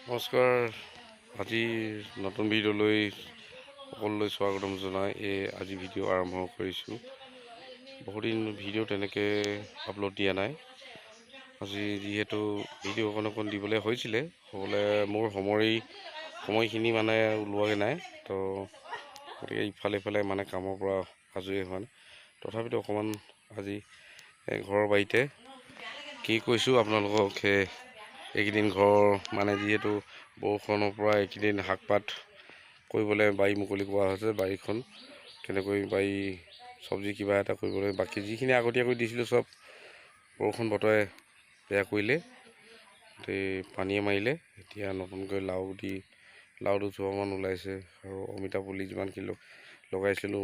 নমস্কাৰ। আজিৰ নতুন ভিডিঅ'লৈ সকলোলৈ স্বাগতম জনাই আজি ভিডিঅ' আৰম্ভ কৰিছোঁ। বহুদিন ভিডিঅ' তেনেকৈ আপলোড দিয়া নাই। আজি যিহেতু ভিডিঅ' অকণ দিবলৈ হৈছিলে, হ'বলৈ মোৰ সময়খিনি মানে ওলোৱাগৈ নাই, তো গতিকে ইফালে মানে কামৰ পৰা আজৰি হোৱা নাই। তথাপিতো অকণমান আজি ঘৰৰ বাৰীতে কি কৈছোঁ আপোনালোকক এইকেইদিন ঘৰ মানে যিহেতু বৰষুণৰ পৰা এইকেইদিন শাক পাত কৰিবলৈ বাৰী মুকলি কৰা হৈছে। বাৰীখন কেনেকৈ বাৰী চব্জি কিবা এটা কৰিবলৈ বাকী যিখিনি আগতীয়াকৈ দিছিলোঁ চব বৰষুণ বতৰে বেয়া কৰিলে, পানীয়ে মাৰিলে। এতিয়া নতুনকৈ লাউ দুজোপামান ওলাইছে আৰু অমিতা পুলি যিমানখিনি লগাইছিলোঁ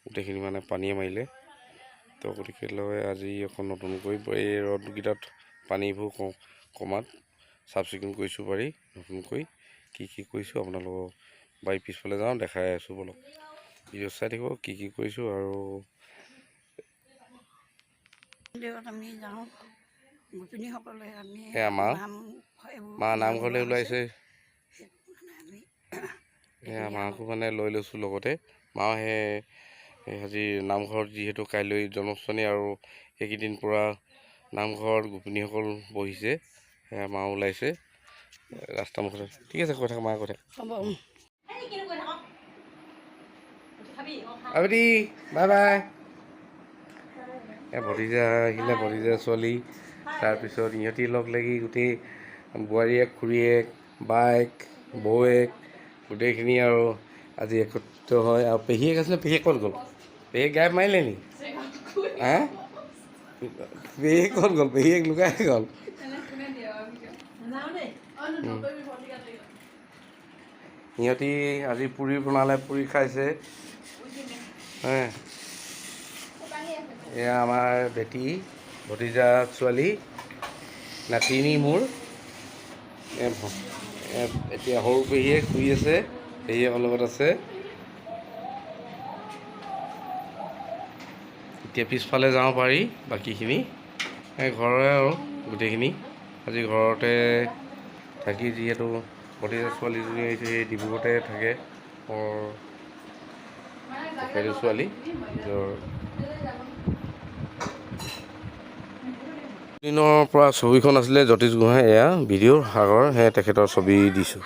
গোটেইখিনি মানে পানীয়ে মাৰিলে। তো গতিকে লৈ আজি অকণ নতুনকৈ এই ৰ'দকেইটাত পানীবোৰ কমাত চাফ চিকুণ কৰিছোঁ বাৰী নতুনকৈ। কি কৰিছোঁ আপোনালোকক বাৰী পিছফালে যাওঁ দেখাই আছোঁ, বলক ভিডিঅ' চাই থাকিব কি কৰিছোঁ। আৰু মা নামঘৰলৈ ওলাইছে, মাকো মানে লৈ লৈছোঁ লগতে। মাও আজি নামঘৰত যিহেতু কাইলৈ জন্মাষ্টমী আৰু এইকেইদিন পৰা নামঘৰত গোপিনীসকল বহিছে, মা ওলাইছে ৰাস্তা মুখতে। ঠিক আছে, কৈ থাক মাৰ কথা। আবেলি বাই বাই। ভতিজা আহিলে, ভতিজা ছোৱালী, তাৰপিছত ইহঁতি লগ লাগি গোটেই বোৱাৰীয়েক, খুৰীয়েক, বায়েক, বৌয়েক গোটেইখিনি আৰু আজি একত্ৰিত হয়। আৰু পেহীয়েক আছিলে, পেহীয়েক ক'ত গ'ল? পেহীয়েক গায়ব মাৰিলে নি? পেহীয়েক ক'ত গ'ল? পেহীয়েক লুকাই গ'ল। সিহঁতি আজি পুৰি বনালে, পুৰি খাইছে। এয়া আমাৰ বেটী, ভতিজা ছোৱালী, নাতিনী মোৰ। এতিয়া সৰু পেহীয়েক শুই আছে, পেহীয়েকৰ লগত আছে। এতিয়া পিছফালে যাব পাৰি, বাকীখিনি ঘৰৰে আৰু গোটেইখিনি আজি ঘৰতে থাকি, যিহেতু ভতিজা ছোৱালীজনী আহিছে, সেই ডিব্ৰুগড়তে থাকে। বাইদেউ ছোৱালী দিনৰ পৰা ছবিখন আছিলে জ্যোতিষ গোহাঁই, এয়া ভিডিঅ'ৰ আগৰ তেখেতৰ ছবি দিছোঁ।